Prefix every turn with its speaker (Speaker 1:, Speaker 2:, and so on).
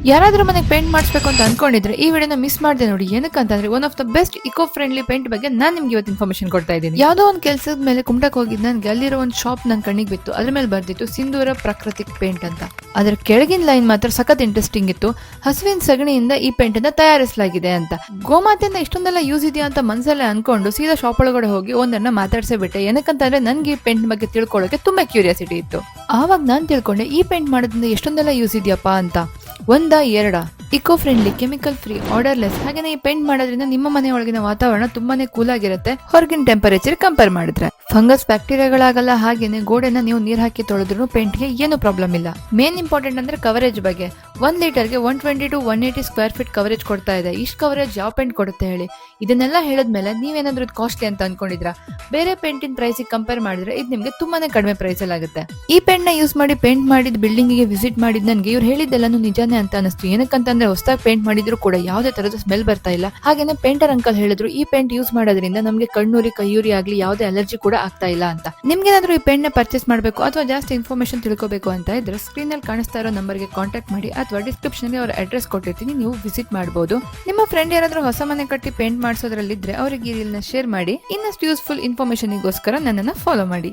Speaker 1: ಯಾರಾದ್ರೂ ಮನೆಗೆ ಪೇಂಟ್ ಮಾಡಿಸ್ಬೇಕು ಅಂತ ಅನ್ಕೊಂಡಿದ್ರೆ ಈ ವಿಡಿಯೋನ ಮಿಸ್ ಮಾಡದೆ ನೋಡಿ. ಏನಕ್ಕಂತಂದ್ರೆ one of the best eco friendly paint ಬಗ್ಗೆ ನಾನು ನಿಮ್ಗೆ ಇವತ್ತು ಇನ್ಫಾರ್ಮೇಶನ್ ಕೊಡ್ತಾ ಇದ್ದೀನಿ. ಯಾವುದೋ ಒಂದು ಕೆಲಸದ ಮೇಲೆ ಕುಮಟಕ್ಕೆ ಹೋಗಿದ್ದು ನನಗೆ ಅಲ್ಲಿರೋ ಒಂದು ಶಾಪ್ ನನ್ನ ಕಣ್ಣಿಗೆ ಬಿತ್ತು. ಅದ್ರ ಮೇಲೆ ಬರ್ದಿತ್ತು ಸಿಂಧೂರ ಪ್ರಾಕೃತಿಕ್ ಪೇಂಟ್ ಅಂತ. ಅದ್ರ ಕೆಳಗಿನ ಲೈನ್ ಮಾತ್ರ ಸಖತ್ ಇಂಟ್ರೆಸ್ಟಿಂಗ್ ಇತ್ತು. ಹಸುವಿನ ಸಗಣಿಯಿಂದ ಈ ಪೇಂಟ್ ಅನ್ನ ತಯಾರಿಸಲಾಗಿದೆ ಅಂತ. ಗೋಮಾತೆಯಿಂದ ಇಷ್ಟೊಂದೆಲ್ಲ ಯೂಸ್ ಇದೆಯಾ ಅಂತ ಮನಸ್ಸಲ್ಲೇ ಅನ್ಕೊಂಡು ಸೀದಾ ಶಾಪ್ ಒಳಗಡೆ ಹೋಗಿ ಒಂದನ್ನ ಮಾತಾಡ್ಸೇ ಬಿಟ್ಟೆ. ಏನಕ್ಕಂತಂದ್ರೆ ನನ್ಗೆ ಈ ಪೇಂಟ್ ಬಗ್ಗೆ ತಿಳ್ಕೊಳ್ಳೋಕೆ ತುಂಬಾ ಕ್ಯೂರಿಯಾಸಿಟಿ ಇತ್ತು. ಆವಾಗ ನಾನು ತಿಳ್ಕೊಂಡೆ ಈ ಪೇಂಟ್ ಮಾಡೋದ್ರಿಂದ ಎಷ್ಟೊಂದೆಲ್ಲ ಯೂಸ್ ಇದೆಯಪ್ಪ ಅಂತ. ಒಂದ ಎರಡ ಇಕೋ ಫ್ರೆಂಡ್ಲಿ, ಕೆಮಿಕಲ್ ಫ್ರೀ, ಆರ್ಡರ್ಲೆಸ್. ಹಾಗೇನೆ ಈ ಪೇಂಟ್ ಮಾಡೋದ್ರಿಂದ ನಿಮ್ಮ ಮನೆ ಒಳಗಿನ ವಾತಾವರಣ ತುಂಬಾನೇ ಕೂಲ್ ಆಗಿರುತ್ತೆ ಹೊರಗಿನ ಟೆಂಪರೇಚರ್ ಕಂಪೇರ್ ಮಾಡಿದ್ರೆ. ಫಂಗಸ್ ಬ್ಯಾಕ್ಟೀರಿಯಾಗಳಾಗಲ್ಲ. ಹಾಗೇನೆ ಗೋಡೆನ ನೀವು ನೀರ್ ಹಾಕಿ ತೊಳೆದ್ರು ಪೇಂಟ್ಗೆ ಏನು ಪ್ರಾಬ್ಲಮ್ ಇಲ್ಲ. ಮೇನ್ ಇಂಪಾರ್ಟೆಂಟ್ ಅಂದ್ರೆ ಕವರೇಜ್ ಬಗ್ಗೆ. 1 ಲೀಟರ್ಗೆ 120 to 180 ಸ್ಕ್ವೇರ್ ಫೀಟ್ ಕವರೇಜ್ ಕೊಡ್ತಾ ಇದೆ. ಇಷ್ಟು ಕವರೇಜ್ ಯಾವ ಪೇಂಟ್ ಕೊಡುತ್ತೆ ಹೇಳಿ? ಇದನ್ನೆಲ್ಲ ಹೇಳಿದ್ಮೇಲೆ ನೀವೇನಾದ್ರೂ ಇದು ಕಾಸ್ಟ್ಲಿ ಅಂತ ಅನ್ಕೊಂಡಿದ್ರ? ಬೇರೆ ಪೇಂಟಿನ ಪ್ರೈಸ್ ಕಂಪೇರ್ ಮಾಡಿದ್ರೆ ಇದು ನಿಮ್ಗೆ ತುಂಬಾನೇ ಕಡಿಮೆ ಪ್ರೈಸ್ ಅಲ್ಲಿ ಆಗುತ್ತೆ. ಈ ಪೇಂಟ್ ನ ಯೂಸ್ ಮಾಡಿ ಪೇಂಟ್ ಮಾಡಿದ ಬಿಲ್ಡಿಂಗ್ ಗೆ ವಿಸಿಟ್ ಮಾಡಿದ್ ನನ್ಗೆ ಇವ್ರು ಹೇಳಿದ್ದೆಲ್ಲಾನು ನಿಜಾನೇ ಅಂತ ಅನಿಸ್ತು. ಏನಕ್ಕಂತಂದ್ರೆ ಹೊಸದಾಗಿ ಪೇಂಟ್ ಮಾಡಿದ್ರು ಕೂಡ ಯಾವುದೇ ತರದ ಸ್ಮೆಲ್ ಬರ್ತಾ ಇಲ್ಲ. ಹಾಗೇನೆ ಪೇಂಟರ್ ಅಂಕಲ್ ಹೇಳಿದ್ರು ಈ ಪೇಂಟ್ ಯೂಸ್ ಮಾಡೋದ್ರಿಂದ ನಮ್ಗೆ ಕಣ್ಣೂರಿ ಕೈಯೂರಿ ಆಗ್ಲಿ ಯಾವುದೇ ಅಲರ್ಜಿ ಕೂಡ ಆಗ್ತಾ ಇಲ್ಲ ಅಂತ. ನಿಮ್ಗೇನಾದ್ರೂ ಈ ಪೇಂಟ್ ನ ಪರ್ಚೇಸ್ ಮಾಡಬೇಕು ಅಥವಾ ಜಾಸ್ತಿ ಇನ್ಫಾರ್ಮೇಶನ್ ತಿಳ್ಕೋಬೇಕು ಅಂತ ಇದ್ರೆ ಸ್ಕ್ರೀನ್ ಅಲ್ಲಿ ಕಾಣಿಸ್ತಾ ಇರೋ ನಂಬರ್ಗೆ ಕಾಂಟ್ಯಾಕ್ಟ್ ಮಾಡಿ ಅಥವಾ ಡಿಸ್ಕ್ರಿಪ್ಷನ್ ಗೆ ಅವರ ಅಡ್ರೆಸ್ ಕೊಟ್ಟಿರ್ತೀನಿ, ನೀವು ವಿಸಿಟ್ ಮಾಡಬಹುದು. ನಿಮ್ಮ ಫ್ರೆಂಡ್ ಯಾರಾದ್ರೂ ಹೊಸ ಮನೆ ಕಟ್ಟಿ ಪೇಂಟ್ ಮಾಡಿಸೋದ್ರಲ್ಲಿದ್ರೆ ಅವರಿಗೆ ಈ ರೀಲ್ ನ ಶೇರ್ ಮಾಡಿ. ಇನ್ನಷ್ಟು ಯೂಸ್ಫುಲ್ ಇನ್ಫಾರ್ಮೇಶನ್ ಗೋಸ್ಕರ ನನ್ನನ್ನ ಫಾಲೋ ಮಾಡಿ.